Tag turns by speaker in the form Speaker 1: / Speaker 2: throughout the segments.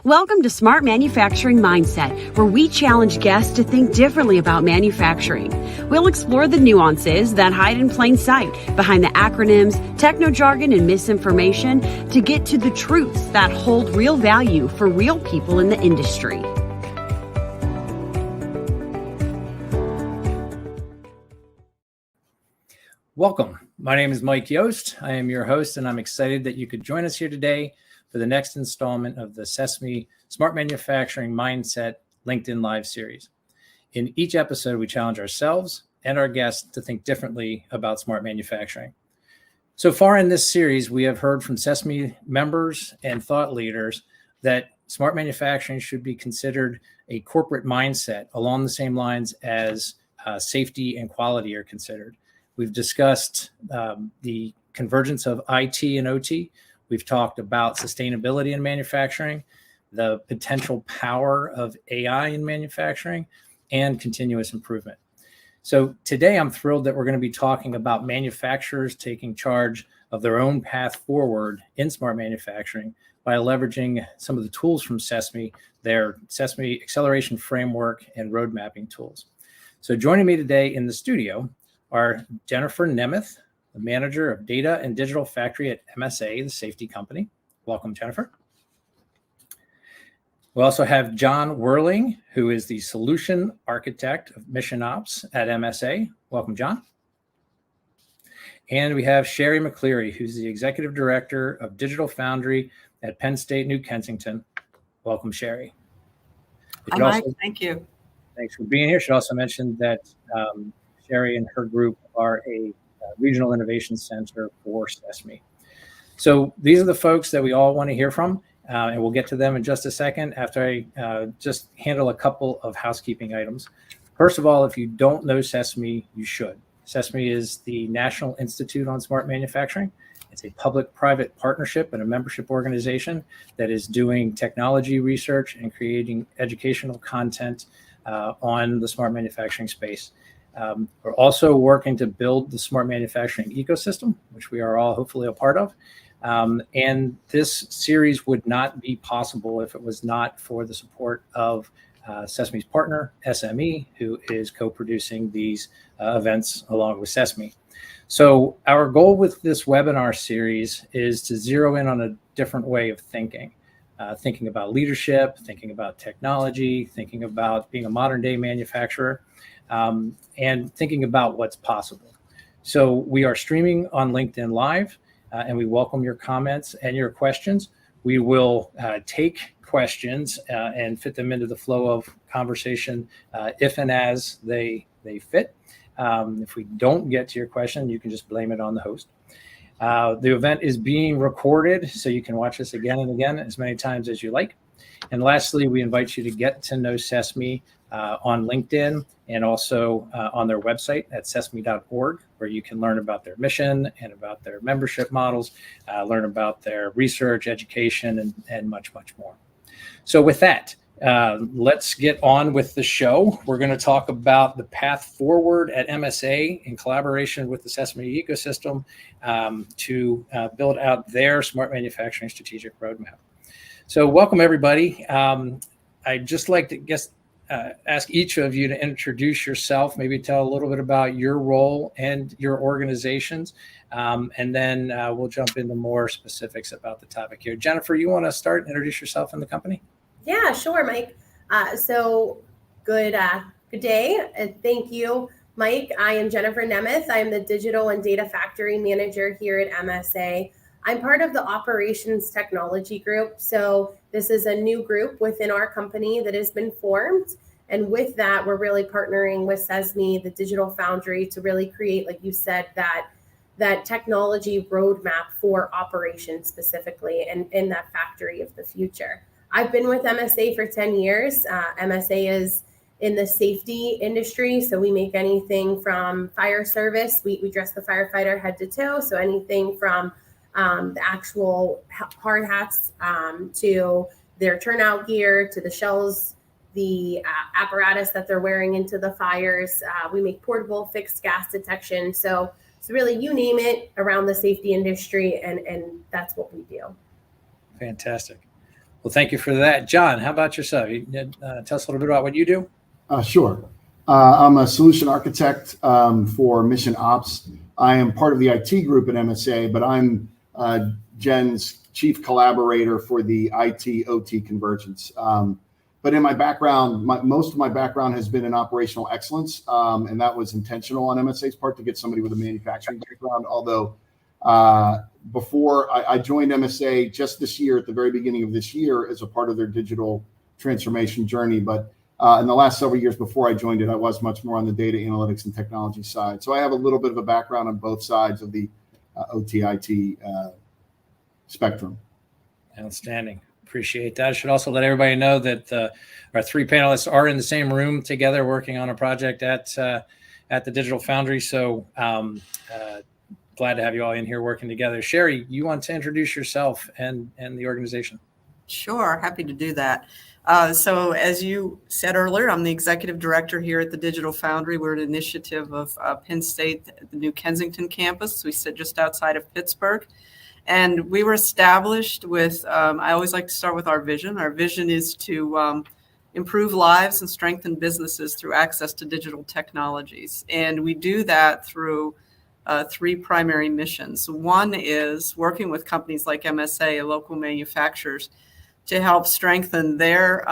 Speaker 1: Welcome to Smart Manufacturing Mindset, where we challenge guests to think differently about manufacturing. We'll explore the nuances that hide in plain sight behind the acronyms, techno-jargon, and misinformation to get to the truths that hold real value for real people in the industry.
Speaker 2: Welcome. My name is Mike Yost. I am your host, and I'm excited that you could join us here today for the next installment of the Sesame Smart Manufacturing Mindset LinkedIn Live series. In each episode, we challenge ourselves and our guests to think differently about smart manufacturing. So far in this series, we have heard from Sesame members and thought leaders that smart manufacturing should be considered a corporate mindset along the same lines as safety and quality are considered. We've discussed the convergence of IT and OT. We've talked about sustainability in manufacturing, the potential power of AI in manufacturing, and continuous improvement. So today I'm thrilled that we're going to be talking about manufacturers taking charge of their own path forward in smart manufacturing by leveraging some of the tools from Sesame, their Sesame acceleration framework and road mapping tools. So joining me today in the studio are Jennifer Nemes, the manager of data and Digital Foundry at MSA, the safety company. Welcome, Jennifer. We also have John Whirling, who is the solution architect of mission ops at MSA. Welcome, John. And we have Sherry McCleary, who's the executive director of Digital Foundry at Penn State, New Kensington. Welcome, Sherry.
Speaker 3: Hi, Mike. Thank you.
Speaker 2: Thanks for being here. Should also mention that Sherry and her group are a regional innovation center for Sesame. So these are the folks that we all want to hear from, and we'll get to them in just a second after I just handle a couple of housekeeping items. First of all, if you don't know Sesame, you should. Sesame is the National Institute on Smart Manufacturing. It's a public-private partnership and a membership organization that is doing technology research and creating educational content on the smart manufacturing space. We're also working to build the smart manufacturing ecosystem, which we are all hopefully a part of. And this series would not be possible if it was not for the support of Sesame's partner, SME, who is co-producing these events along with Sesame. So our goal with this webinar series is to zero in on a different way of thinking about leadership, thinking about technology, thinking about being a modern day manufacturer, and thinking about what's possible. So we are streaming on LinkedIn Live, and we welcome your comments and your questions. We will take questions and fit them into the flow of conversation if and as they fit. If we don't get to your question, you can just blame it on the host. The event is being recorded, so you can watch this again and again as many times as you like. And lastly, we invite you to get to know Sesame on LinkedIn and also on their website at sesame.org, where you can learn about their mission and about their membership models, learn about their research, education, and much, much more. So with that, let's get on with the show. We're going to talk about the path forward at MSA in collaboration with the Sesame ecosystem to build out their smart manufacturing strategic roadmap. So welcome, everybody. I'd just like to ask each of you to introduce yourself, maybe tell a little bit about your role and your organizations, and then we'll jump into more specifics about the topic here. Jennifer, you want to start and introduce yourself and the company?
Speaker 4: Yeah, sure, Mike. So good day, and thank you, Mike. I am Jennifer Nemes. I am the Digital and Data Factory Manager here at MSA. I'm part of the Operations Technology Group. So this is a new group within our company that has been formed. And with that, we're really partnering with Sesame, the Digital Foundry, to really create, like you said, that technology roadmap for operations specifically and in that factory of the future. I've been with MSA for 10 years. MSA is in the safety industry. So we make anything from fire service. We dress the firefighter head to toe. So anything from the actual hard hats to their turnout gear, to the shells, the apparatus that they're wearing into the fires. We make portable fixed gas detection. So really, you name it around the safety industry, and that's what we do.
Speaker 2: Fantastic. Well, thank you for that. John, how about yourself? You, tell us a little bit about what you do.
Speaker 5: Sure. I'm a solution architect for mission ops. I am part of the IT group at MSA, but I'm Jen's chief collaborator for the IT OT convergence. But in my background, most of my background has been in operational excellence, and that was intentional on MSA's part to get somebody with a manufacturing background. Although before I joined MSA just this year, at the very beginning of this year, as a part of their digital transformation journey. But in the last several years before I joined it, I was much more on the data analytics and technology side. So I have a little bit of a background on both sides of the OT-IT spectrum.
Speaker 2: Outstanding. Appreciate that. I should also let everybody know that our three panelists are in the same room together working on a project at the Digital Foundry. So glad to have you all in here working together. Sherry, you want to introduce yourself and the organization?
Speaker 3: Sure, happy to do that. So as you said earlier, I'm the executive director here at the Digital Foundry. We're an initiative of Penn State, the New Kensington campus. We sit just outside of Pittsburgh. And we were established with, I always like to start with our vision. Our vision is to improve lives and strengthen businesses through access to digital technologies. And we do that through three primary missions. One is working with companies like MSA, local manufacturers, to help strengthen their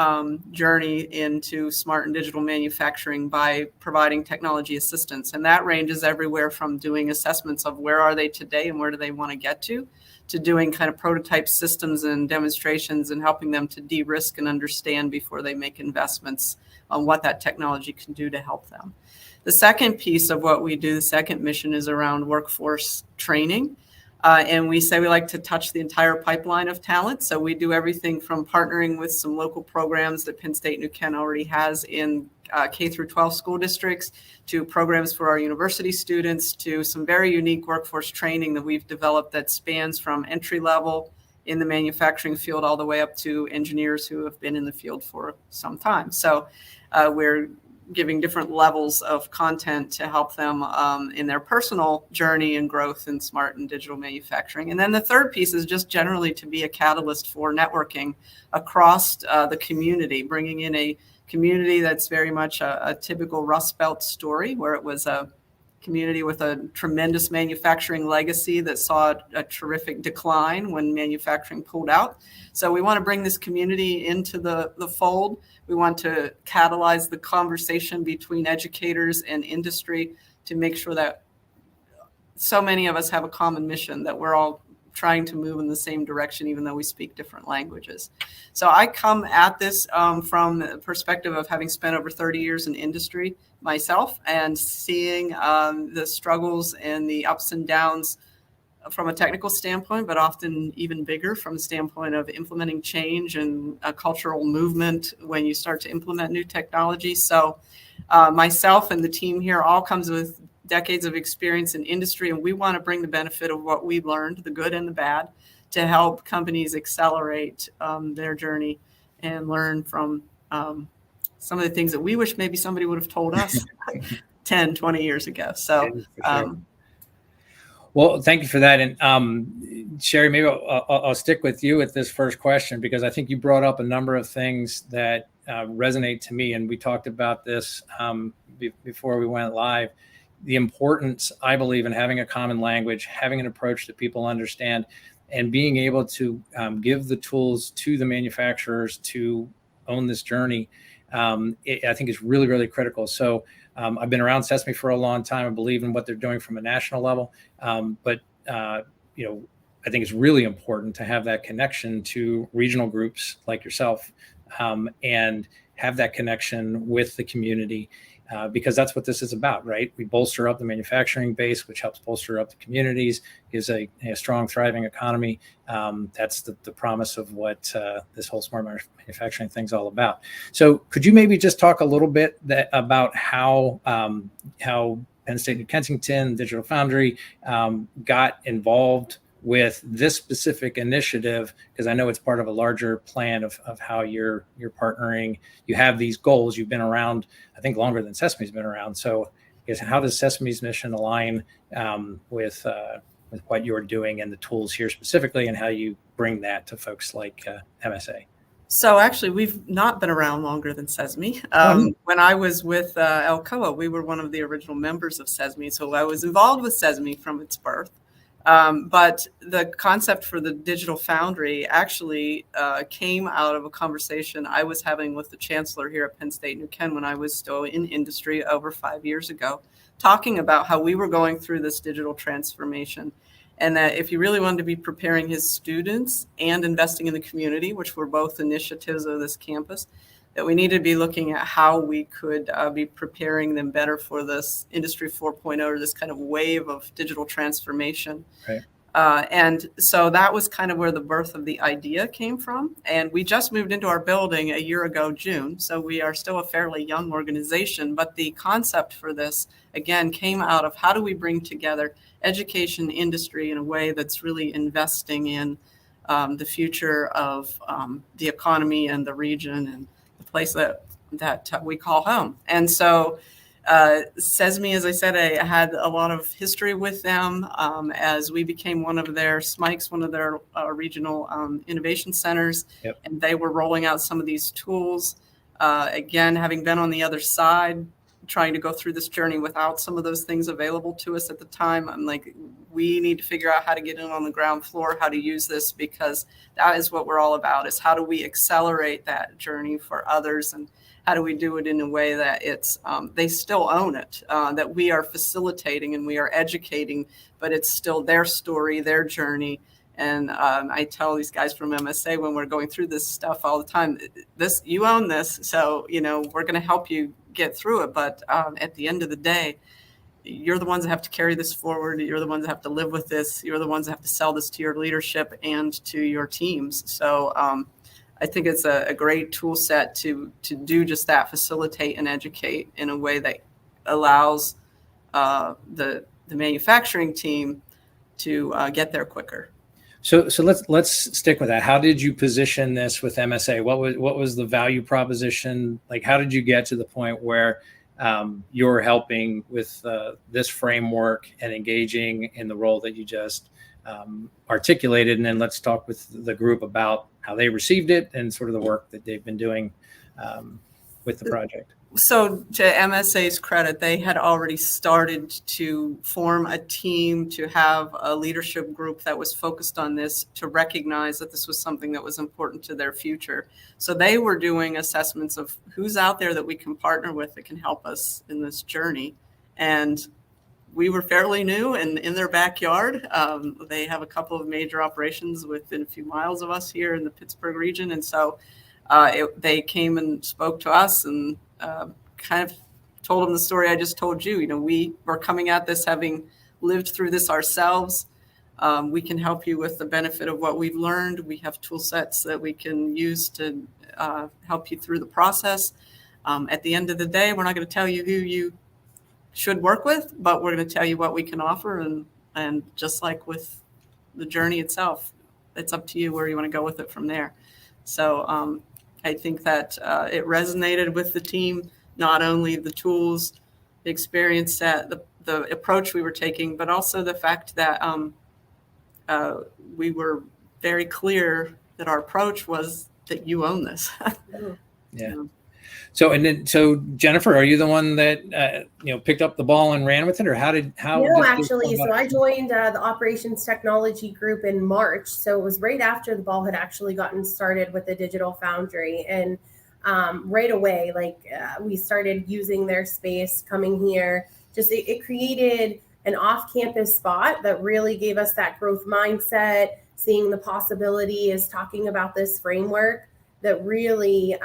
Speaker 3: journey into smart and digital manufacturing by providing technology assistance. And that ranges everywhere from doing assessments of where are they today and where do they want to get to doing kind of prototype systems and demonstrations and helping them to de-risk and understand before they make investments on what that technology can do to help them. The second piece of what we do, the second mission, is around workforce training. And we say we like to touch the entire pipeline of talent. So we do everything from partnering with some local programs that Penn State New Kent already has in K through 12 school districts, to programs for our university students, to some very unique workforce training that we've developed that spans from entry level in the manufacturing field all the way up to engineers who have been in the field for some time. So we're giving different levels of content to help them in their personal journey and growth in smart and digital manufacturing. And then the third piece is just generally to be a catalyst for networking across the community, bringing in a community that's very much a typical Rust Belt story, where it was a community with a tremendous manufacturing legacy that saw a terrific decline when manufacturing pulled out. So we want to bring this community into the fold. We want to catalyze the conversation between educators and industry to make sure that so many of us have a common mission, that we're all trying to move in the same direction, even though we speak different languages. So I come at this from the perspective of having spent over 30 years in industry myself and seeing the struggles and the ups and downs from a technical standpoint, but often even bigger from the standpoint of implementing change and a cultural movement when you start to implement new technology. So myself and the team here all comes with decades of experience in industry, and we want to bring the benefit of what we've learned, the good and the bad, to help companies accelerate their journey and learn from some of the things that we wish maybe somebody would have told us 10, 20 years ago. So,
Speaker 2: well, thank you for that. And Sherry, maybe I'll stick with you with this first question, because I think you brought up a number of things that resonate to me. And we talked about this before we went live. The importance, I believe, in having a common language, having an approach that people understand, and being able to give the tools to the manufacturers to own this journey, I think is really, really critical. So I've been around Sesame for a long time. I believe in what they're doing from a national level. But I think it's really important to have that connection to regional groups like yourself, and have that connection with the community. Because that's what this is about, right? We bolster up the manufacturing base, which helps bolster up the communities, gives a strong, thriving economy. That's the promise of what this whole smart manufacturing thing's all about. So could you maybe just talk a little bit about how Penn State New Kensington, Digital Foundry got involved with this specific initiative, because I know it's part of a larger plan of how you're partnering. You have these goals. You've been around, I think, longer than Sesame's been around. So I guess, how does Sesame's mission align with what you're doing and the tools here specifically, and how you bring that to folks like MSA?
Speaker 3: So actually, we've not been around longer than Sesame. When I was with Alcoa, we were one of the original members of Sesame, so I was involved with Sesame from its birth. But the concept for the Digital Foundry actually came out of a conversation I was having with the chancellor here at Penn State New Ken when I was still in industry over 5 years ago, talking about how we were going through this digital transformation. And that if you really wanted to be preparing his students and investing in the community, which were both initiatives of this campus, that we needed to be looking at how we could be preparing them better for this Industry 4.0 or this kind of wave of digital transformation.
Speaker 2: Right.
Speaker 3: And so that was kind of where the birth of the idea came from. And we just moved into our building a year ago, June. So we are still a fairly young organization. But the concept for this, again, came out of how do we bring together education industry in a way that's really investing in the future of the economy and the region and the place that we call home. And so Sesame, as I said, I had a lot of history with them as we became one of their SMICs, one of their regional innovation centers.
Speaker 2: Yep.
Speaker 3: And they were rolling out some of these tools. Again, having been on the other side, trying to go through this journey without some of those things available to us at the time, I'm like, we need to figure out how to get in on the ground floor, how to use this, because that is what we're all about, is how do we accelerate that journey for others, and how do we do it in a way that it's they still own it, that we are facilitating and we are educating, but it's still their story, their journey. And I tell these guys from MSA when we're going through this stuff all the time, this, you own this, so we're going to help you get through it. But at the end of the day, you're the ones that have to carry this forward. You're the ones that have to live with this. You're the ones that have to sell this to your leadership and to your teams. So I think it's a great tool set to do just that, facilitate and educate in a way that allows the manufacturing team to get there quicker.
Speaker 2: So let's stick with that. How did you position this with MSA? What was the value proposition? Like, how did you get to the point where you're helping with this framework and engaging in the role that you just articulated? And then let's talk with the group about how they received it and sort of the work that they've been doing with the project.
Speaker 3: So to MSA's credit, they had already started to form a team, to have a leadership group that was focused on this, to recognize that this was something that was important to their future. So they were doing assessments of who's out there that we can partner with that can help us in this journey. And we were fairly new and in their backyard. They have a couple of major operations within a few miles of us here in the Pittsburgh region. And so they came and spoke to us and kind of told them the story I just told you. We were coming at this having lived through this ourselves. We can help you with the benefit of what we've learned. We have tool sets that we can use to help you through the process. At the end of the day, we're not going to tell you who you should work with, but we're going to tell you what we can offer. And just like with the journey itself, it's up to you where you want to go with it from there. So I think that it resonated with the team, not only the tools, the experience set, the approach we were taking, but also the fact that we were very clear that our approach was that you own this.
Speaker 2: Yeah. So Jennifer, are you the one that picked up the ball and ran with it, or
Speaker 4: No, actually. So I joined the operations technology group in March. So it was right after the ball had actually gotten started with the Digital Foundry, and right away, we started using their space, coming here. Just it created an off-campus spot that really gave us that growth mindset, seeing the possibilities, talking about this framework that really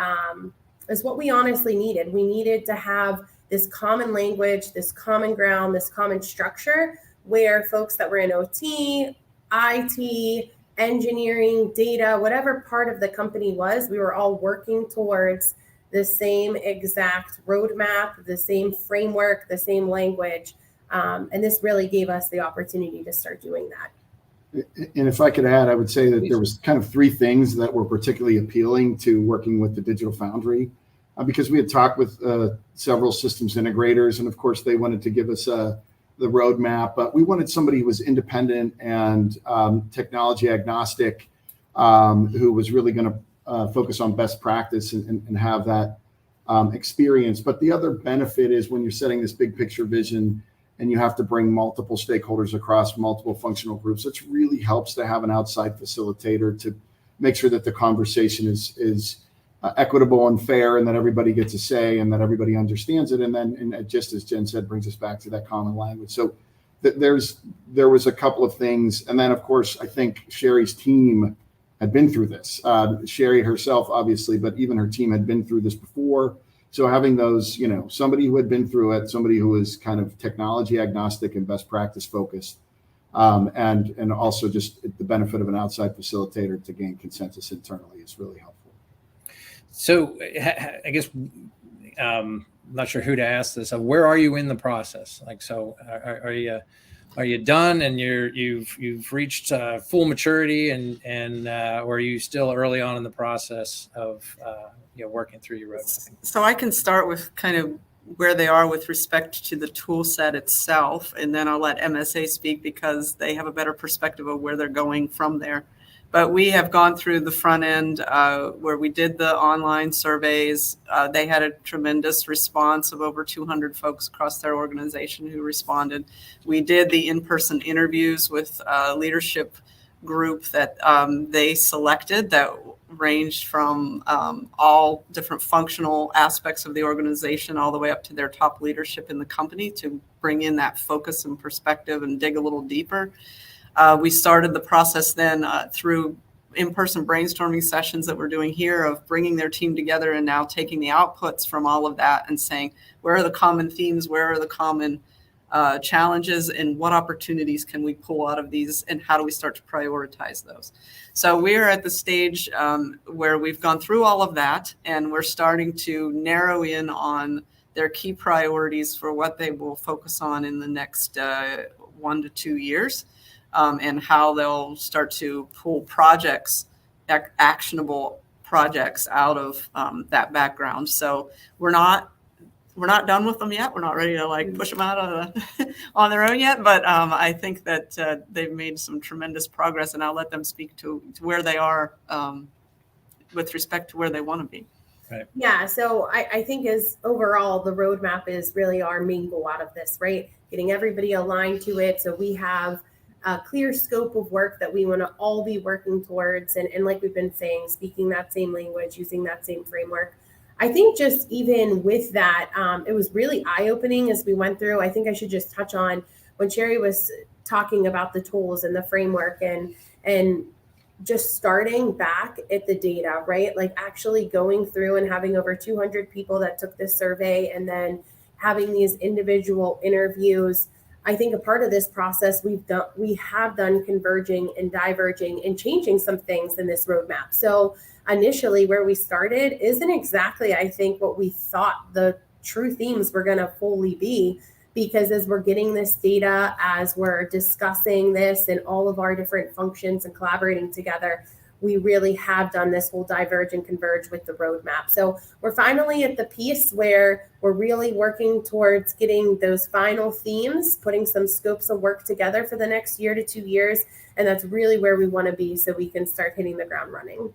Speaker 4: is what we honestly needed. We needed to have this common language, this common ground, this common structure where folks that were in OT, IT, engineering, data, whatever part of the company was, we were all working towards the same exact roadmap, the same framework, the same language. And this really gave us the opportunity to start doing that.
Speaker 5: And if I could add, I would say that there was kind of three things that were particularly appealing to working with the Digital Foundry, because we had talked with several systems integrators, and of course they wanted to give us the roadmap, but we wanted somebody who was independent and technology agnostic, who was really going to focus on best practice and have that experience. But the other benefit is when you're setting this big picture vision and you have to bring multiple stakeholders across multiple functional groups, it really helps to have an outside facilitator to make sure that the conversation is equitable and fair, and that everybody gets a say and that everybody understands it. And then, and just as Jen said, brings us back to that common language. So there was a couple of things. And then, of course, I think Sherry's team had been through this. Sherry herself, obviously, but even her team had been through this before. So having those, somebody who had been through it, somebody who was kind of technology agnostic and best practice focused, and also just the benefit of an outside facilitator to gain consensus internally is really helpful.
Speaker 2: So I guess I'm not sure who to ask this. Where are you in the process? Like, so are you done and you've reached full maturity, and or are you still early on in the process of working through your roadmap?
Speaker 3: So I can start with kind of where they are with respect to the tool set itself, and then I'll let MSA speak because they have a better perspective of where they're going from there. But we have gone through the front end where we did the online surveys. They had a tremendous response of over 200 folks across their organization who responded. We did the in-person interviews with a leadership group that they selected that ranged from all different functional aspects of the organization all the way up to their top leadership in the company to bring in that focus and perspective and dig a little deeper. We started the process then through in-person brainstorming sessions that we're doing here of bringing their team together and now taking the outputs from all of that and saying, where are the common themes, where are the common challenges, and what opportunities can we pull out of these, and how do we start to prioritize those? So we're at the stage where we've gone through all of that, and we're starting to narrow in on their key priorities for what they will focus on in the next 1 to 2 years. And how they'll start to pull projects, actionable projects out of that background. So we're not done with them yet. We're not ready to push them out on their own yet. But I think that they've made some tremendous progress, and I'll let them speak to where they are with respect to where they want to be.
Speaker 2: Right.
Speaker 4: Yeah, so I think as overall, the roadmap is really our main goal out of this, right? Getting everybody aligned to it so we have a clear scope of work that we want to all be working towards. And like we've been saying, speaking that same language, using that same framework. I think just even with that, it was really eye-opening as we went through. I think I should just touch on when Sherry was talking about the tools and the framework and just starting back at the data, right? Like actually going through and having over 200 people that took this survey and then having these individual interviews. I think a part of this process we have done converging and diverging and changing some things in this roadmap. So initially where we started isn't exactly, I think, what we thought the true themes were going to fully be, because as we're getting this data, as we're discussing this and all of our different functions and collaborating together, we really have done this whole diverge and converge with the roadmap. So we're finally at the piece where we're really working towards getting those final themes, putting some scopes of work together for the next 1 to 2 years. And that's really where we want to be so we can start hitting the ground running.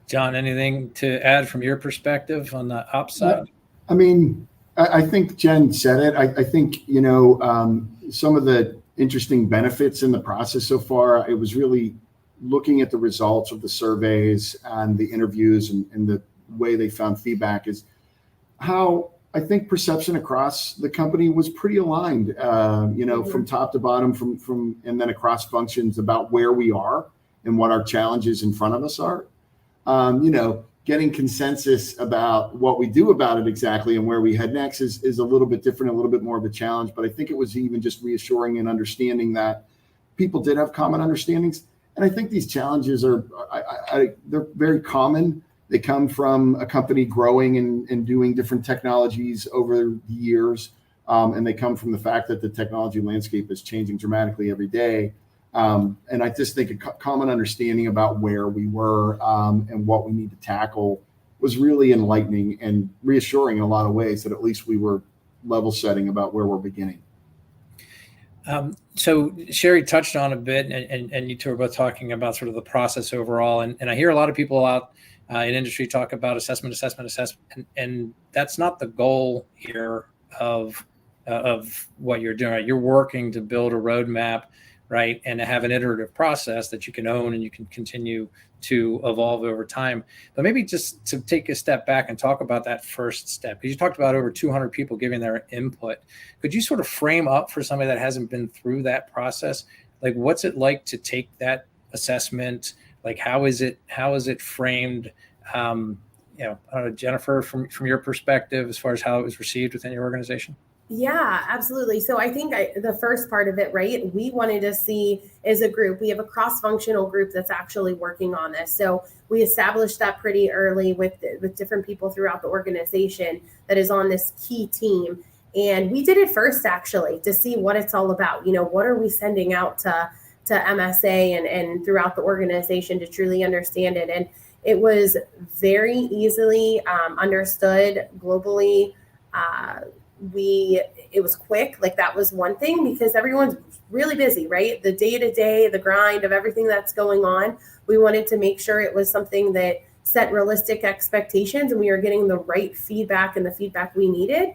Speaker 2: John, anything to add from your perspective on the ops side?
Speaker 5: I mean, I think Jen said it. I think, some of the interesting benefits in the process so far, it was really looking at the results of the surveys and the interviews and the way they found feedback is how I think perception across the company was pretty aligned, from top to bottom, from and then across functions about where we are and what our challenges in front of us are. Getting consensus about what we do about it exactly and where we head next is a little bit different, a little bit more of a challenge. But I think it was even just reassuring and understanding that people did have common understandings. And I think these challenges they're very common. They come from a company growing and doing different technologies over the years. And they come from the fact that the technology landscape is changing dramatically every day. And I just think a common understanding about where we were and what we need to tackle was really enlightening and reassuring in a lot of ways that at least we were level setting about where we're beginning.
Speaker 2: So Sherry touched on a bit, and you two are both talking about sort of the process overall. And I hear a lot of people out in industry talk about assessment, and that's not the goal here of what you're doing. Right? You're working to build a roadmap, right, and to have an iterative process that you can own and you can continue to evolve over time. But maybe just to take a step back and talk about that first step, because you talked about over 200 people giving their input. Could you sort of frame up for somebody that hasn't been through that process, like what's it like to take that assessment? Like how is it framed? I don't know, Jennifer, from your perspective, as far as how it was received within your organization.
Speaker 4: Yeah, absolutely. So I think the first part of it, right, we wanted to see as a group, we have a cross-functional group that's actually working on this. So we established that pretty early with different people throughout the organization that is on this key team. And we did it first, actually, to see what it's all about. What are we sending out to MSA and throughout the organization to truly understand it. And it was very easily understood globally. It was quick. Like that was one thing because everyone's really busy, right? The day-to-day, the grind of everything that's going on. We wanted to make sure it was something that set realistic expectations and we were getting the right feedback and the feedback we needed.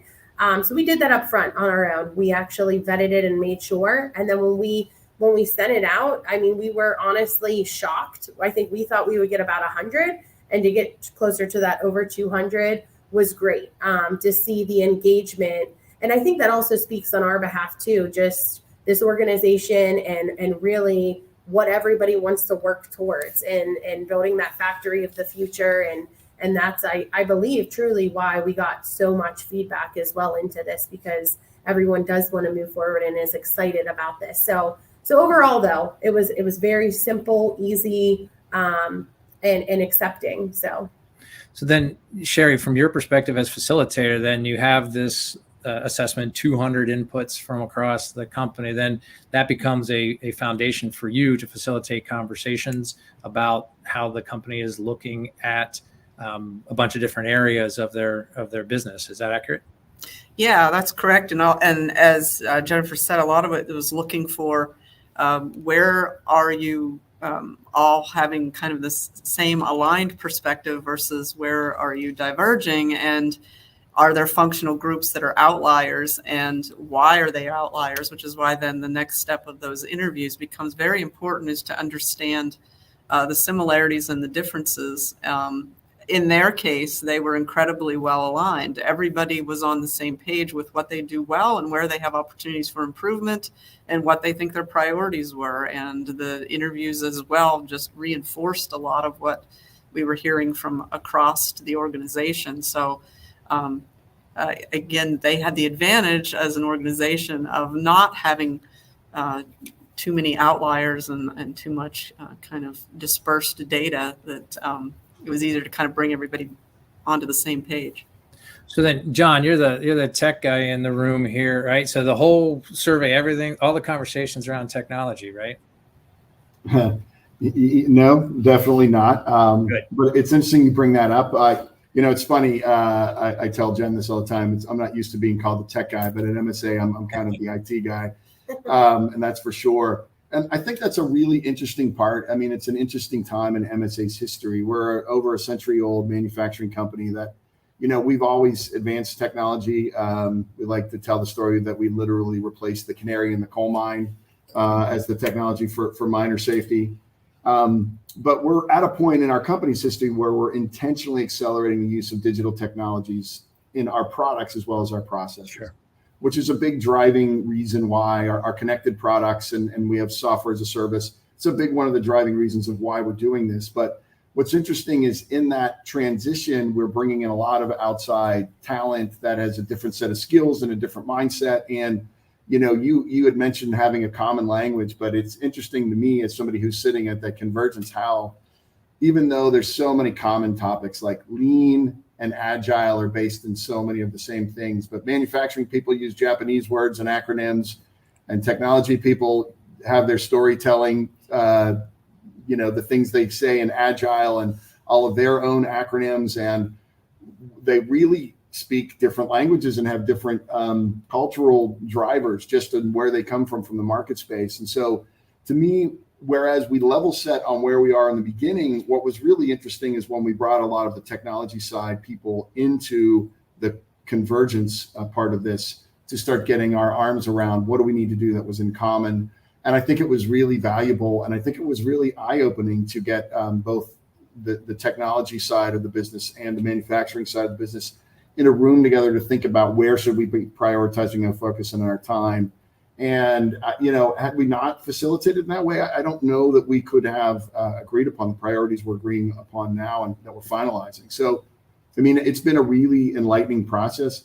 Speaker 4: So we did that up front on our own. We actually vetted it and made sure. And then when we sent it out, I mean, we were honestly shocked. I think we thought we would get about 100, and to get closer to that over 200 was great to see the engagement. And I think that also speaks on our behalf too, just this organization and really what everybody wants to work towards and building that factory of the future. And that's, I believe, truly why we got so much feedback as well into this, because everyone does want to move forward and is excited about this. So overall, though, it was very simple, easy, and accepting. So
Speaker 2: then, Sherry, from your perspective as facilitator, then you have this assessment, 200 inputs from across the company. Then that becomes a foundation for you to facilitate conversations about how the company is looking at a bunch of different areas of their business. Is that accurate?
Speaker 3: Yeah, that's correct. And as Jennifer said, a lot of it was looking for where are you all having kind of this same aligned perspective versus where are you diverging, and are there functional groups that are outliers, and why are they outliers, which is why then the next step of those interviews becomes very important, is to understand the similarities and the differences. In their case, they were incredibly well aligned. Everybody was on the same page with what they do well and where they have opportunities for improvement and what they think their priorities were. And the interviews as well just reinforced a lot of what we were hearing from across the organization. So again, they had the advantage as an organization of not having too many outliers and too much kind of dispersed data that it was easier to kind of bring everybody onto the same page.
Speaker 2: So then, John, you're the tech guy in the room here, right? So the whole survey, everything, all the conversations around technology, right?
Speaker 5: No, definitely not. But it's interesting you bring that up. It's funny. I tell Jen this all the time. I'm not used to being called the tech guy, but at MSA, I'm kind of the IT guy, and that's for sure. And I think that's a really interesting part. I mean, it's an interesting time in MSA's history. We're over a century-old manufacturing company that, we've always advanced technology. We like to tell the story that we literally replaced the canary in the coal mine as the technology for miner safety. But we're at a point in our company's history where we're intentionally accelerating the use of digital technologies in our products as well as our processes. Sure. Which is a big driving reason why our connected products and we have software as a service. It's a big one of the driving reasons of why we're doing this. But what's interesting is in that transition, we're bringing in a lot of outside talent that has a different set of skills and a different mindset. And, you had mentioned having a common language, but it's interesting to me as somebody who's sitting at that convergence, how even though there's so many common topics like lean and agile are based in so many of the same things, but manufacturing people use Japanese words and acronyms, and technology people have their storytelling, the things they say in agile and all of their own acronyms. And they really speak different languages and have different cultural drivers just in where they come from the market space. And so to me, whereas we level set on where we are in the beginning, what was really interesting is when we brought a lot of the technology side people into the convergence part of this to start getting our arms around what do we need to do that was in common. And I think it was really valuable. And I think it was really eye-opening to get both the technology side of the business and the manufacturing side of the business in a room together to think about where should we be prioritizing our focus and our time. And, had we not facilitated in that way, I don't know that we could have agreed upon the priorities we're agreeing upon now and that we're finalizing. So, I mean, it's been a really enlightening process.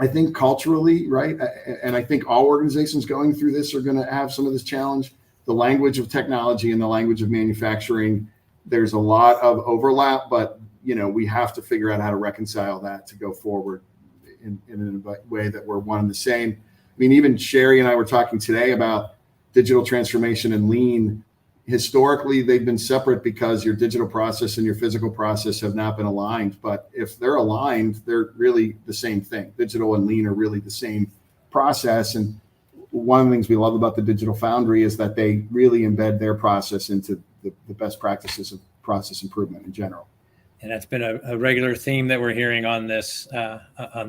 Speaker 5: I think culturally, right, and I think all organizations going through this are going to have some of this challenge. The language of technology and the language of manufacturing, there's a lot of overlap, but, we have to figure out how to reconcile that to go forward in a way that we're one and the same. I mean, even Sherry and I were talking today about digital transformation and lean. Historically, they've been separate because your digital process and your physical process have not been aligned. But if they're aligned, they're really the same thing. Digital and lean are really the same process. And one of the things we love about the Digital Foundry is that they really embed their process into the best practices of process improvement in general.
Speaker 2: And that's been a regular theme that we're hearing on this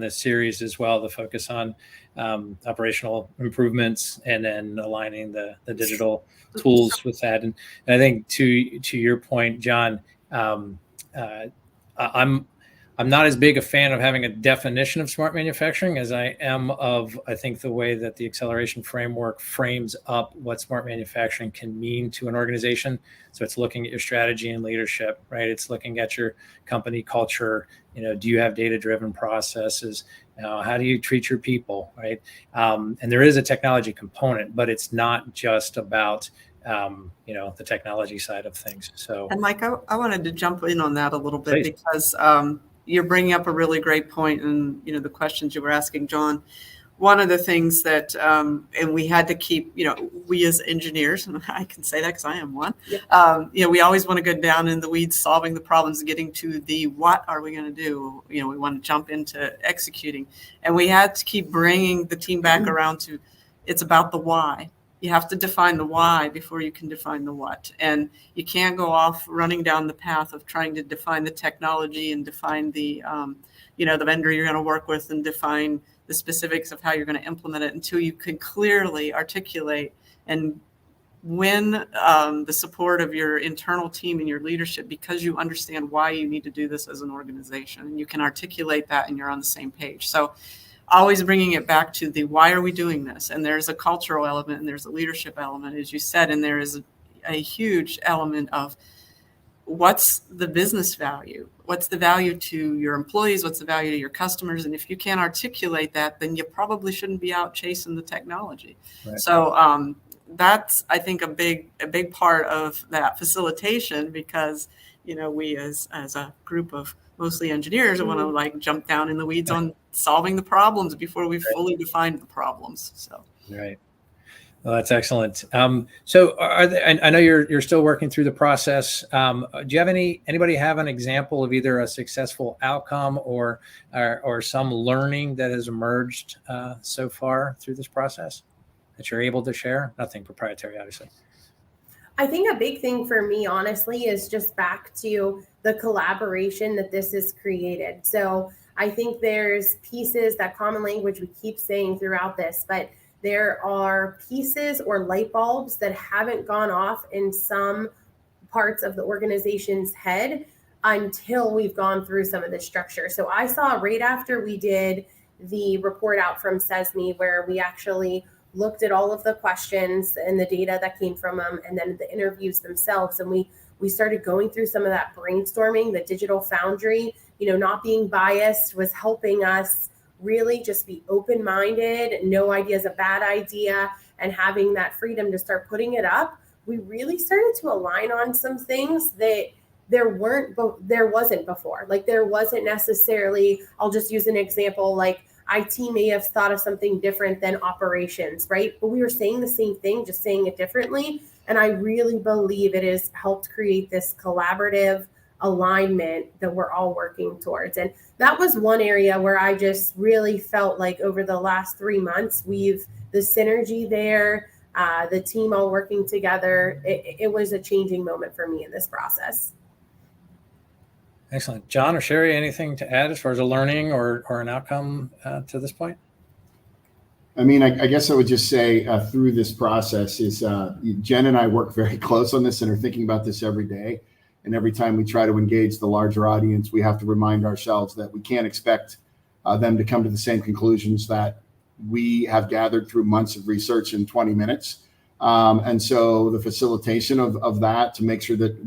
Speaker 2: series as well, the focus on operational improvements and then aligning the digital tools with that. And I think to your point, John, I'm not as big a fan of having a definition of smart manufacturing as I am of, I think, the way that the acceleration framework frames up what smart manufacturing can mean to an organization. So it's looking at your strategy and leadership, right? It's looking at your company culture. Do you have data-driven processes? How do you treat your people, right? And there is a technology component, but it's not just about the technology side of things. So,
Speaker 3: and Mike, I wanted to jump in on that a little bit.
Speaker 2: Please.
Speaker 3: Because you're bringing up a really great point, and the questions you were asking, John. One of the things that, and we had to keep, we as engineers, and I can say that because I am one, we always want to go down in the weeds, solving the problems, getting to the what are we going to do? We want to jump into executing, and we had to keep bringing the team back around to, it's about the why. You have to define the why before you can define the what. And you can't go off running down the path of trying to define the technology and define the, the vendor you're going to work with and define the specifics of how you're going to implement it until you can clearly articulate and win the support of your internal team and your leadership, because you understand why you need to do this as an organization. And you can articulate that and you're on the same page. So always bringing it back to the why are we doing this? And there's a cultural element and there's a leadership element, as you said, and there is a huge element of what's the business value? What's the value to your employees? What's the value to your customers? And if you can't articulate that, then you probably shouldn't be out chasing the technology. Right. So that's, I think, a big part of that facilitation, because, we as a group of mostly engineers want to jump down in the weeds on solving the problems before we've fully defined the problems. So
Speaker 2: right. Well, that's excellent. So I know you're still working through the process. Do you have anybody have an example of either a successful outcome or some learning that has emerged so far through this process that you're able to share? Nothing proprietary, obviously.
Speaker 4: I think a big thing for me, honestly, is just back to the collaboration that this has created. So I think there's pieces, that common language we keep saying throughout this, but there are pieces or light bulbs that haven't gone off in some parts of the organization's head until we've gone through some of the structure. So I saw right after we did the report out from Sesame, where we actually looked at all of the questions and the data that came from them, and then the interviews themselves. And we started going through some of that brainstorming. The Digital Foundry, not being biased, was helping us really just be open-minded. No idea is a bad idea, and having that freedom to start putting it up. We really started to align on some things that there wasn't before. There wasn't necessarily, I'll just use an example, IT may have thought of something different than operations, right? But we were saying the same thing, just saying it differently. And I really believe it has helped create this collaborative alignment that we're all working towards. And that was one area where I just really felt like over the last 3 months, the synergy there, the team all working together, it was a changing moment for me in this process.
Speaker 2: Excellent. John or Sherry, anything to add as far as a learning or an outcome to this point?
Speaker 5: I mean, I guess I would just say through this process is Jen and I work very close on this and are thinking about this every day. And every time we try to engage the larger audience, we have to remind ourselves that we can't expect them to come to the same conclusions that we have gathered through months of research in 20 minutes. And so the facilitation of that to make sure that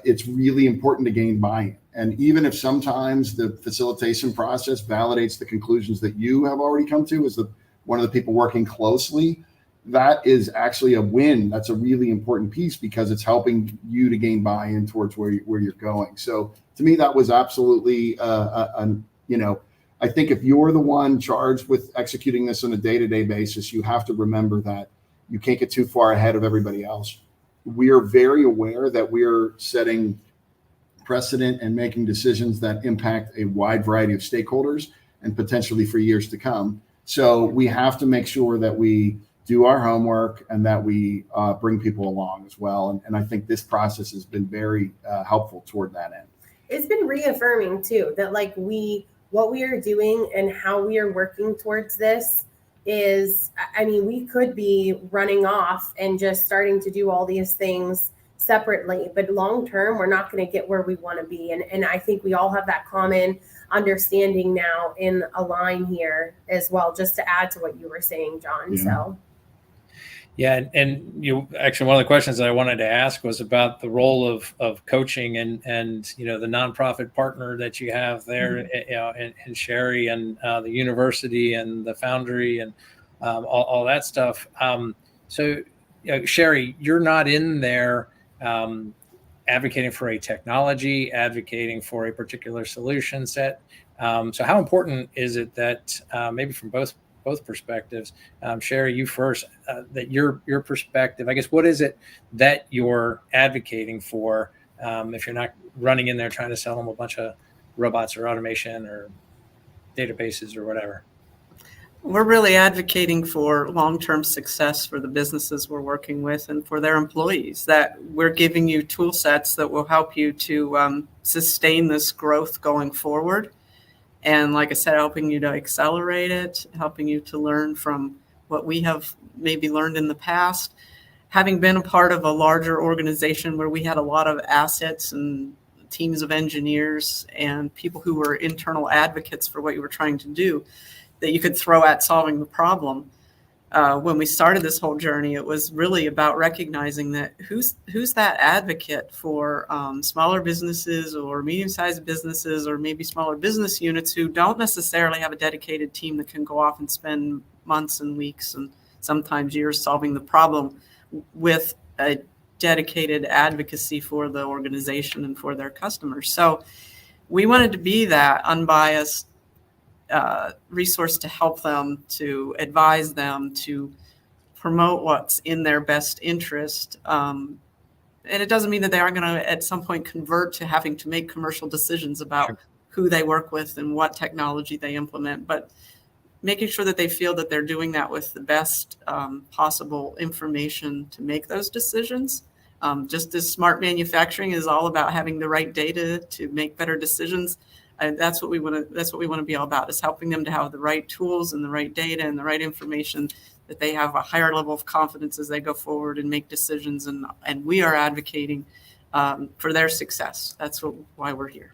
Speaker 5: it's really important to gain buy-in. And even if sometimes the facilitation process validates the conclusions that you have already come to as one of the people working closely, that is actually a win. That's a really important piece because it's helping you to gain buy-in towards where you're going. So to me, that was absolutely, I think if you're the one charged with executing this on a day-to-day basis, you have to remember that you can't get too far ahead of everybody else. We are very aware that we're setting precedent and making decisions that impact a wide variety of stakeholders and potentially for years to come. So we have to make sure that we do our homework and that we bring people along as well. And I think this process has been very helpful toward that end.
Speaker 4: It's been reaffirming too, that what we are doing and how we are working towards this is, we could be running off and just starting to do all these things separately, but long term, we're not going to get where we want to be. And I think we all have that common understanding now in a line here as well, just to add to what you were saying, John.
Speaker 5: Yeah.
Speaker 4: So.
Speaker 2: Yeah, and actually one of the questions that I wanted to ask was about the role of coaching and the nonprofit partner that you have there, and Sherry and the university and the Foundry and all that stuff. So Sherry, you're not in there advocating for a technology, advocating for a particular solution set. So how important is it that maybe from both perspectives, Sherry, you first, that your perspective, I guess, what is it that you're advocating for if you're not running in there trying to sell them a bunch of robots or automation or databases or whatever?
Speaker 3: We're really advocating for long-term success for the businesses we're working with and for their employees, that we're giving you tool sets that will help you to sustain this growth going forward. And like I said, helping you to accelerate it, helping you to learn from what we have maybe learned in the past. Having been a part of a larger organization where we had a lot of assets and teams of engineers and people who were internal advocates for what you were trying to do, that you could throw at solving the problem. When we started this whole journey, it was really about recognizing that who's that advocate for smaller businesses or medium-sized businesses or maybe smaller business units who don't necessarily have a dedicated team that can go off and spend months and weeks and sometimes years solving the problem with a dedicated advocacy for the organization and for their customers. So we wanted to be that unbiased resource to help them, to advise them, to promote what's in their best interest. And it doesn't mean that they aren't going to at some point convert to having to make commercial decisions about who they work with and what technology they implement, but making sure that they feel that they're doing that with the best possible information to make those decisions. Just as smart manufacturing is all about having the right data to make better decisions, and that's what we want to be all about, is helping them to have the right tools and the right data and the right information, that they have a higher level of confidence as they go forward and make decisions. And we are advocating for their success. That's why we're here.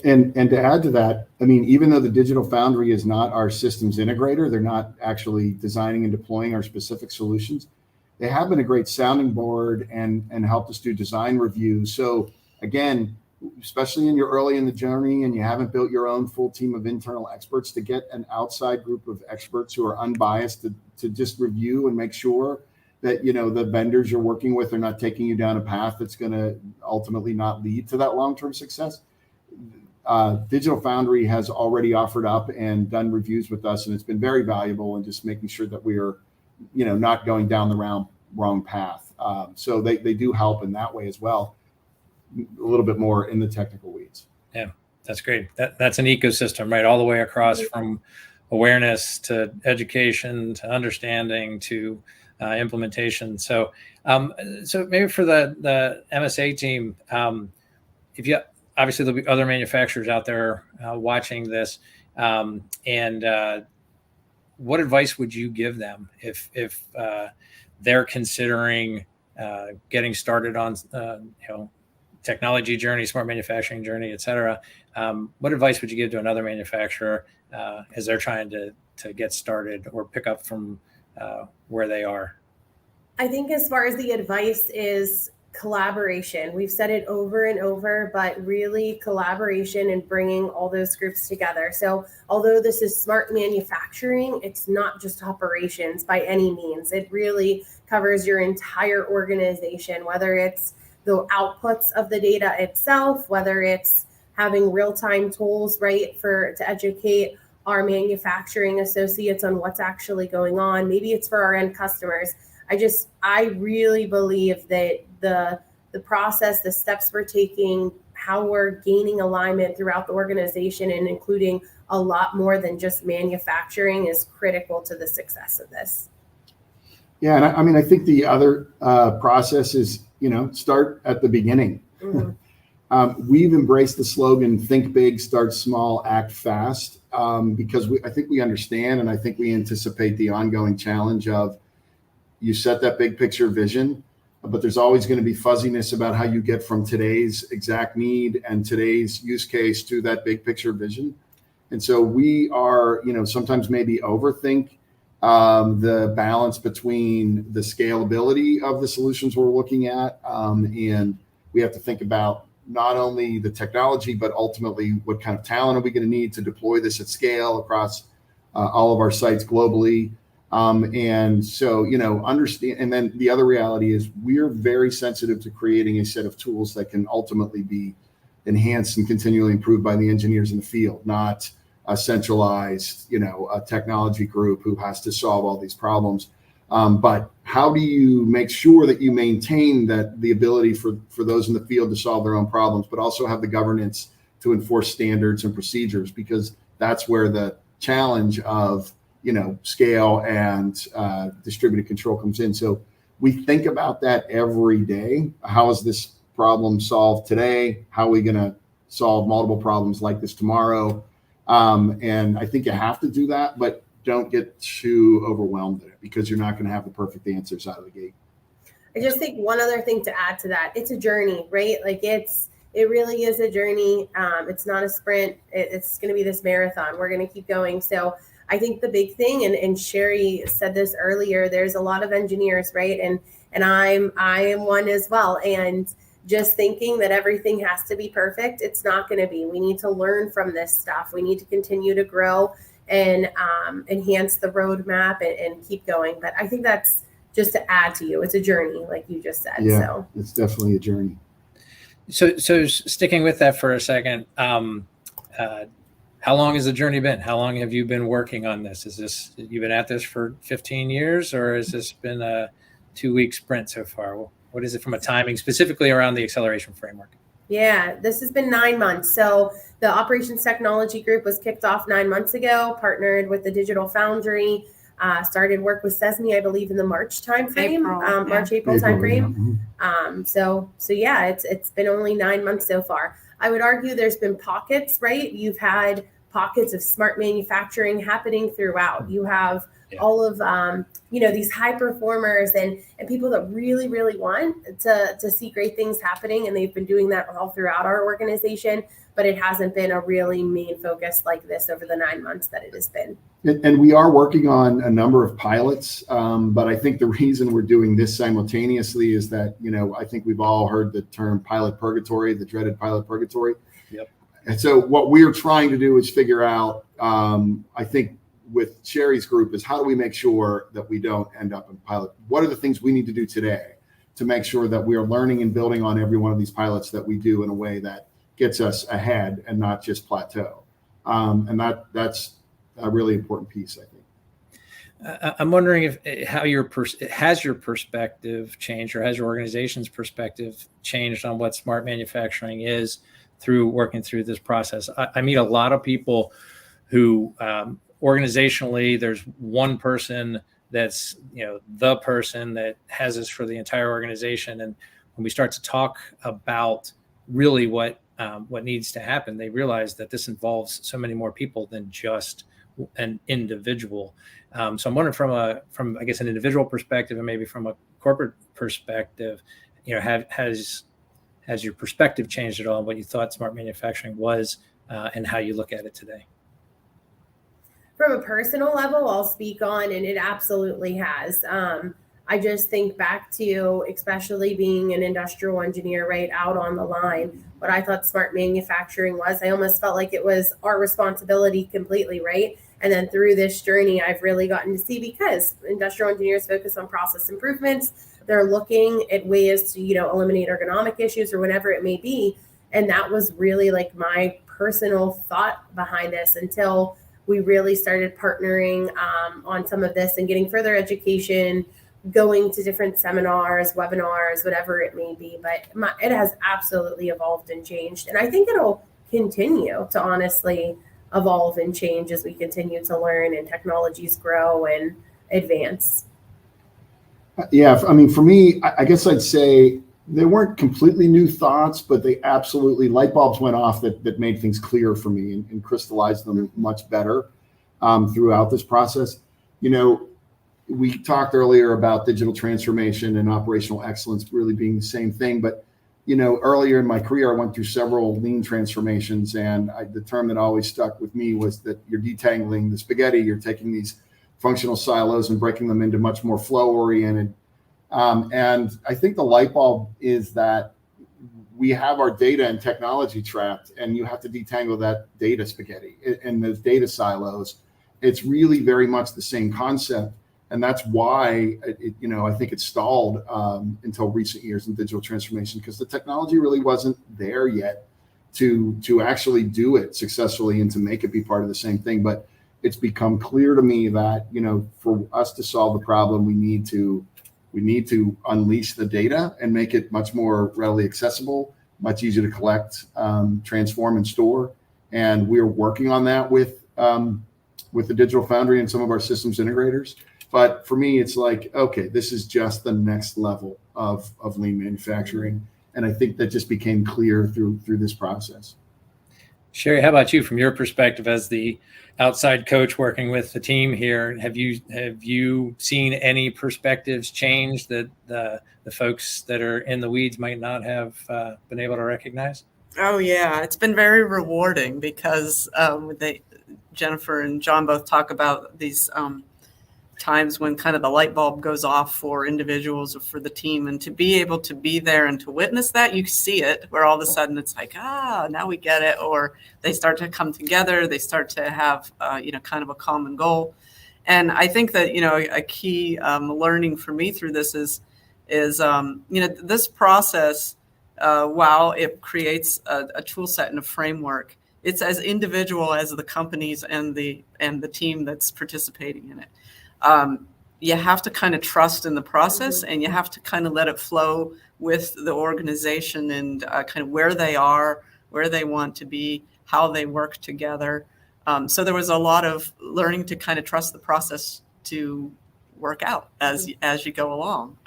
Speaker 5: And to add to that, even though the Digital Foundry is not our systems integrator, they're not actually designing and deploying our specific solutions, they have been a great sounding board and helped us do design reviews. So again, especially when you're early in the journey and you haven't built your own full team of internal experts, to get an outside group of experts who are unbiased to just review and make sure that, the vendors you're working with are not taking you down a path that's going to ultimately not lead to that long-term success. Digital Foundry has already offered up and done reviews with us, and it's been very valuable in just making sure that we are, not going down the wrong path. So they do help in that way as well. a little bit more in the technical weeds.
Speaker 2: Yeah, that's great. That's an ecosystem, right? All the way across from awareness to education to understanding to implementation. So, so maybe for the MSA team, if you obviously there'll be other manufacturers out there watching this, and what advice would you give them if they're considering getting started on technology journey, smart manufacturing journey, et cetera? What advice would you give to another manufacturer as they're trying to get started or pick up from where they are?
Speaker 4: I think as far as the advice is collaboration. We've said it over and over, but really collaboration and bringing all those groups together. So although this is smart manufacturing, it's not just operations by any means. It really covers your entire organization, whether it's the outputs of the data itself, whether it's having real-time tools, right, to educate our manufacturing associates on what's actually going on. Maybe it's for our end customers. I really believe that the process, the steps we're taking, how we're gaining alignment throughout the organization and including a lot more than just manufacturing is critical to the success of this.
Speaker 5: Yeah, and I mean, I think the other process is, start at the beginning. Mm-hmm. We've embraced the slogan, think big, start small, act fast, because I think we understand and I think we anticipate the ongoing challenge of you set that big picture vision, but there's always going to be fuzziness about how you get from today's exact need and today's use case to that big picture vision. And so we are, sometimes maybe overthink the balance between the scalability of the solutions we're looking at. And we have to think about not only the technology, but ultimately what kind of talent are we going to need to deploy this at scale across all of our sites globally. And so, understand. And then the other reality is we're very sensitive to creating a set of tools that can ultimately be enhanced and continually improved by the engineers in the field, not a centralized, a technology group who has to solve all these problems. But how do you make sure that you maintain the ability for those in the field to solve their own problems, but also have the governance to enforce standards and procedures? Because that's where the challenge of scale and distributed control comes in. So we think about that every day. How is this problem solved today? How are we going to solve multiple problems like this tomorrow? And I think you have to do that, but don't get too overwhelmed in it because you're not going to have the perfect answers out of the gate.
Speaker 4: I just think one other thing to add to that, it's a journey, right? Like it really is a journey. It's not a sprint. It's going to be this marathon. We're going to keep going. So I think the big thing, and Sherry said this earlier, there's a lot of engineers, right? And I am one as well. And just thinking that everything has to be perfect, it's not going to be. We need to learn from this stuff. We need to continue to grow and enhance the roadmap and keep going. But I think that's just to add to you. It's a journey, like you just said.
Speaker 5: Yeah,
Speaker 4: so
Speaker 5: it's definitely a journey.
Speaker 2: So sticking with that for a second, how long has the journey been? How long have you been working on this? You've been at this for 15 years, or has this been a 2-week sprint so far? What is it from a timing, specifically around the acceleration framework?
Speaker 4: Yeah, this has been 9 months. So the Operations Technology Group was kicked off 9 months ago, partnered with the Digital Foundry, started work with Sesame, I believe, in the March timeframe, March-April timeframe.
Speaker 5: Yeah.
Speaker 4: So yeah, it's been only 9 months so far. I would argue there's been pockets, right? You've had pockets of smart manufacturing happening throughout. You have all of these high performers and people that really, really want to see great things happening, and they've been doing that all throughout our organization, but it hasn't been a really main focus like this over the 9 months that it has been.
Speaker 5: And we are working on a number of pilots, but I think the reason we're doing this simultaneously is that, I think we've all heard the term pilot purgatory, the dreaded pilot purgatory.
Speaker 2: Yep.
Speaker 5: And so what we're trying to do is figure out, I think with Sherry's group, is how do we make sure that we don't end up in pilot? What are the things we need to do today to make sure that we are learning and building on every one of these pilots that we do in a way that gets us ahead and not just plateau? And that's a really important piece, I think.
Speaker 2: I'm wondering if how has your perspective changed, or has your organization's perspective changed on what smart manufacturing is through working through this process? I meet a lot of people who organizationally, there's one person that's the person that has this for the entire organization, and when we start to talk about really what needs to happen, they realize that this involves so many more people than just an individual. So I'm wondering from I guess an individual perspective and maybe from a corporate perspective, has your perspective changed at all on what you thought smart manufacturing was and how you look at it today?
Speaker 4: From a personal level, I'll speak on, and it absolutely has. I just think back to, especially being an industrial engineer right out on the line, what I thought smart manufacturing was. I almost felt like it was our responsibility completely, right? And then through this journey, I've really gotten to see, because industrial engineers focus on process improvements, they're looking at ways to, eliminate ergonomic issues or whatever it may be. And that was really like my personal thought behind this, until we really started partnering on some of this and getting further education, going to different seminars, webinars, whatever it may be. But it has absolutely evolved and changed. And I think it'll continue to honestly evolve and change as we continue to learn and technologies grow and advance.
Speaker 5: Yeah, I mean, for me, I guess I'd say they weren't completely new thoughts, but they absolutely, light bulbs went off that made things clear for me and crystallized them much better throughout this process. We talked earlier about digital transformation and operational excellence really being the same thing. But, earlier in my career, I went through several lean transformations. And the term that always stuck with me was that you're detangling the spaghetti. You're taking these functional silos and breaking them into much more flow-oriented. And I think the light bulb is that we have our data and technology trapped, and you have to detangle that data spaghetti and those data silos. It's really very much the same concept. And that's why, I think it stalled until recent years in digital transformation, because the technology really wasn't there yet to actually do it successfully and to make it be part of the same thing. But it's become clear to me that, for us to solve the problem, we need to unleash the data and make it much more readily accessible, much easier to collect, transform, and store. And we're working on that with the Digital Foundry and some of our systems integrators. But for me, it's like, okay, this is just the next level of lean manufacturing. And I think that just became clear through this process.
Speaker 2: Sherry, how about you, from your perspective as the outside coach working with the team here? Have you seen any perspectives change that the folks that are in the weeds might not have been able to recognize?
Speaker 3: Oh yeah, it's been very rewarding, because Jennifer and John both talk about these times when kind of the light bulb goes off for individuals or for the team, and to be able to be there and to witness that, you see it, where all of a sudden it's like, now we get it, or they start to come together, they start to have kind of a common goal. And I think that a key learning for me through this is this process, while it creates a tool set and a framework, it's as individual as the companies and the team that's participating in it. You have to kind of trust in the process, and you have to kind of let it flow with the organization and kind of where they are, where they want to be, how they work together. So there was a lot of learning to kind of trust the process to work out as you go along.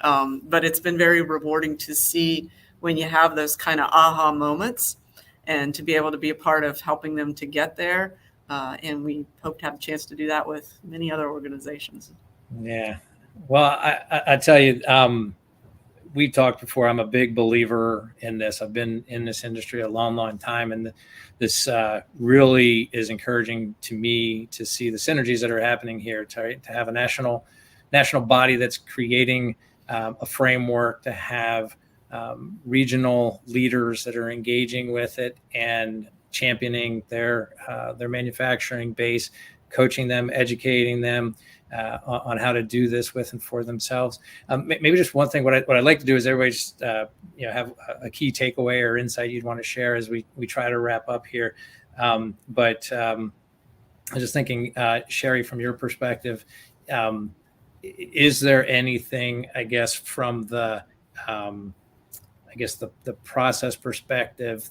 Speaker 3: But it's been very rewarding to see when you have those kind of aha moments, and to be able to be a part of helping them to get there. And we hope to have a chance to do that with many other organizations. Yeah.
Speaker 2: Well, I tell you, we talked before, I'm a big believer in this. I've been in this industry a long, long time. And this really is encouraging to me to see the synergies that are happening here, to have a national body that's creating a framework, to have regional leaders that are engaging with it and championing their manufacturing base, coaching them, educating them on how to do this with and for themselves. Maybe just one thing, what I'd like to do is everybody just have a key takeaway or insight you'd want to share as we try to wrap up here. But I was just thinking, Sherry, from your perspective, is there anything, I guess, from the the process perspective,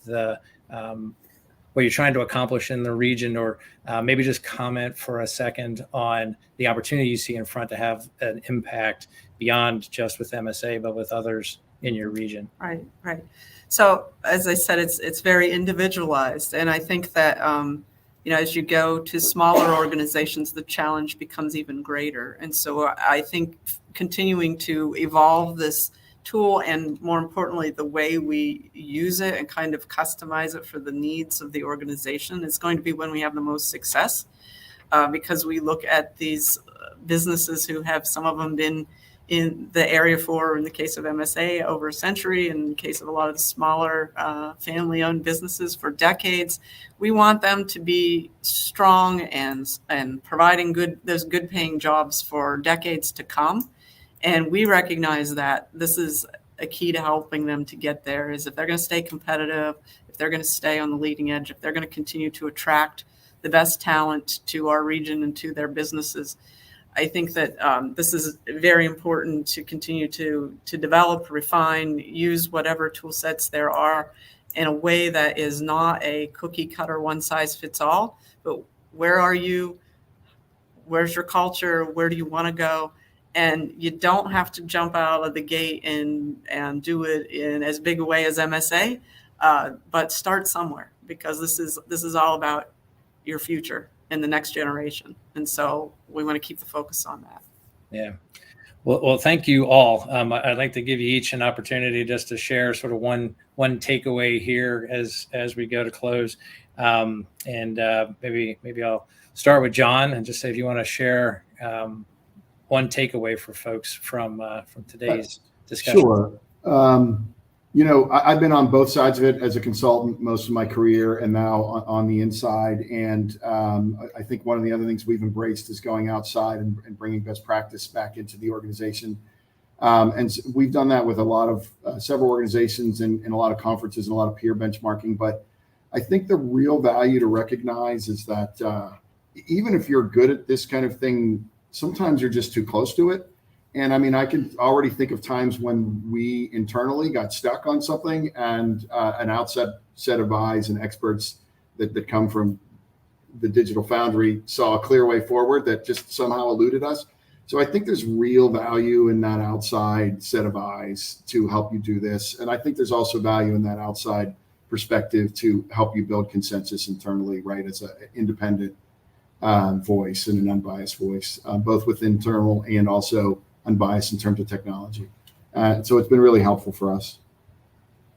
Speaker 2: what you're trying to accomplish in the region, or maybe just comment for a second on the opportunity you see in front to have an impact beyond just with MSA, but with others in your region?
Speaker 3: Right, right. So as I said, it's very individualized, and I think that as you go to smaller organizations, the challenge becomes even greater. And so I think continuing to evolve this tool, and more importantly, the way we use it and kind of customize it for the needs of the organization, is going to be when we have the most success, because we look at these businesses who have, some of them been in the area for, in the case of MSA, over a century, in the case of a lot of the smaller family-owned businesses, for decades. We want them to be strong and providing those good paying jobs for decades to come. And we recognize that this is a key to helping them to get there, is if they're going to stay competitive, if they're going to stay on the leading edge, if they're going to continue to attract the best talent to our region and to their businesses. I think that this is very important to continue to develop, refine, use whatever tool sets there are in a way that is not a cookie cutter, one size fits all, but where are you? Where's your culture? Where do you want to go? And you don't have to jump out of the gate and do it in as big a way as MSA, but start somewhere, because this is all about your future and the next generation. And so we want to keep the focus on that.
Speaker 2: Yeah. Well, thank you all. I'd like to give you each an opportunity just to share sort of one takeaway here as we go to close. And maybe I'll start with John and just say, if you want to share one takeaway for folks from today's discussion.
Speaker 5: Sure. I've been on both sides of it as a consultant most of my career, and now on the inside. And I think one of the other things we've embraced is going outside and bringing best practice back into the organization. And we've done that with a lot of several organizations and a lot of conferences and a lot of peer benchmarking. But I think the real value to recognize is that even if you're good at this kind of thing, sometimes you're just too close to it. And I mean, I can already think of times when we internally got stuck on something, and an outside set of eyes and experts that come from the Digital Foundry saw a clear way forward that just somehow eluded us. So I think there's real value in that outside set of eyes to help you do this. And I think there's also value in that outside perspective to help you build consensus internally, right, as an independent voice and an unbiased voice, both with internal and also unbiased in terms of technology. So it's been really helpful for us.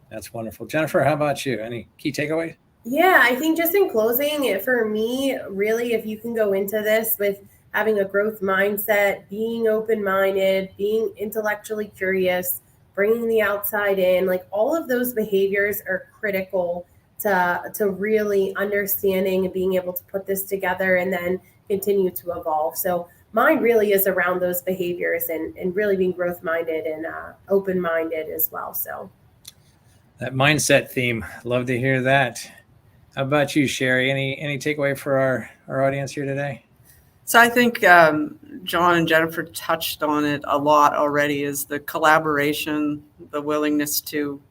Speaker 2: That's wonderful. Jennifer, how about you? Any key takeaways?
Speaker 4: Yeah, I think just in closing, for me, really, if you can go into this with having a growth mindset, being open-minded, being intellectually curious, bringing the outside in, like all of those behaviors are critical to really understanding and being able to put this together and then continue to evolve. So mine really is around those behaviors and really being growth-minded and open-minded as well. So
Speaker 2: that mindset theme, love to hear that. How about you, Sherry? Any takeaway for our audience here today?
Speaker 3: So I think John and Jennifer touched on it a lot already, is the collaboration, the willingness to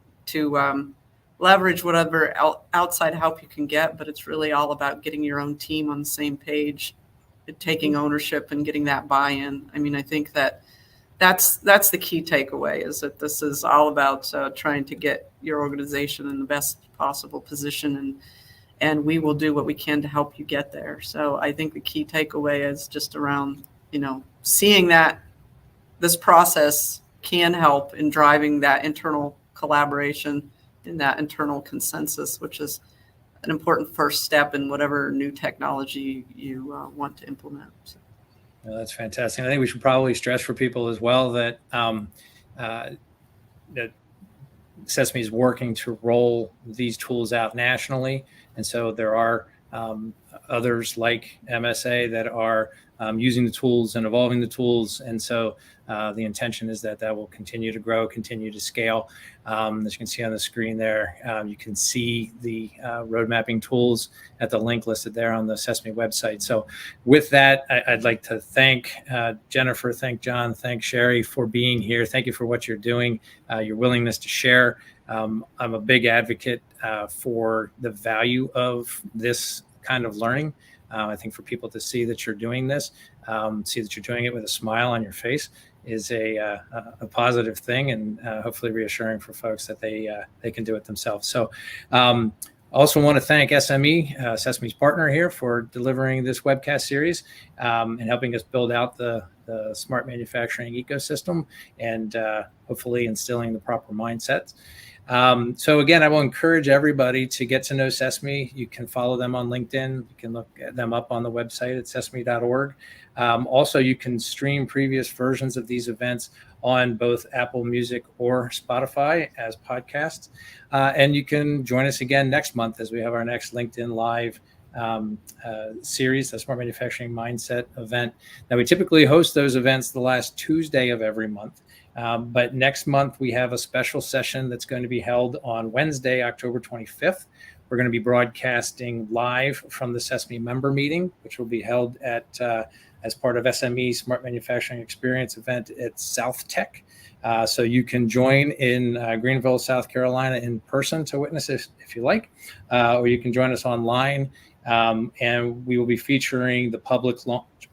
Speaker 3: leverage whatever outside help you can get, but it's really all about getting your own team on the same page, taking ownership and getting that buy-in. I mean, I think that's the key takeaway, is that this is all about trying to get your organization in the best possible position, and we will do what we can to help you get there. So I think the key takeaway is just around, seeing that this process can help in driving that internal collaboration and that internal consensus, which is an important first step in whatever new technology you want to implement. So.
Speaker 2: Well, that's fantastic. I think we should probably stress for people as well that that Sesame is working to roll these tools out nationally, and so there are others like MSA that are using the tools and evolving the tools. And so the intention is that will continue to grow, continue to scale. As you can see on the screen there, you can see the road mapping tools at the link listed there on the Sesame website. So with that, I'd like to thank Jennifer, thank John, thank Sherry for being here. Thank you for what you're doing, your willingness to share. I'm a big advocate for the value of this kind of learning. I think for people to see that you're doing this, see that you're doing it with a smile on your face is a positive thing, and hopefully reassuring for folks that they can do it themselves. So also want to thank SME, Sesame's partner here, for delivering this webcast series and helping us build out the smart manufacturing ecosystem and hopefully instilling the proper mindsets. So again, I will encourage everybody to get to know Sesame. You can follow them on LinkedIn. You can look at them up on the website at sesame.org. Also, you can stream previous versions of these events on both Apple Music or Spotify as podcasts. And you can join us again next month as we have our next LinkedIn Live series, the Smart Manufacturing Mindset event. Now, we typically host those events the last Tuesday of every month. But next month, we have a special session that's going to be held on Wednesday, October 25th. We're going to be broadcasting live from the Sesame member meeting, which will be held at as part of SME Smart Manufacturing Experience event at South Tech. So you can join in Greenville, South Carolina in person to witness it if you like, or you can join us online. And we will be featuring the public launch,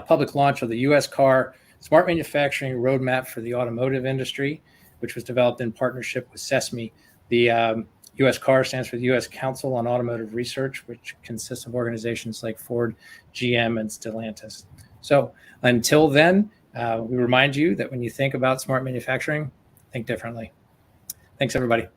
Speaker 2: public launch of the U.S. car Smart Manufacturing Roadmap for the Automotive Industry, which was developed in partnership with Sesame. The U.S. CAR stands for the U.S. Council on Automotive Research, which consists of organizations like Ford, GM, and Stellantis. So until then, we remind you that when you think about smart manufacturing, think differently. Thanks, everybody.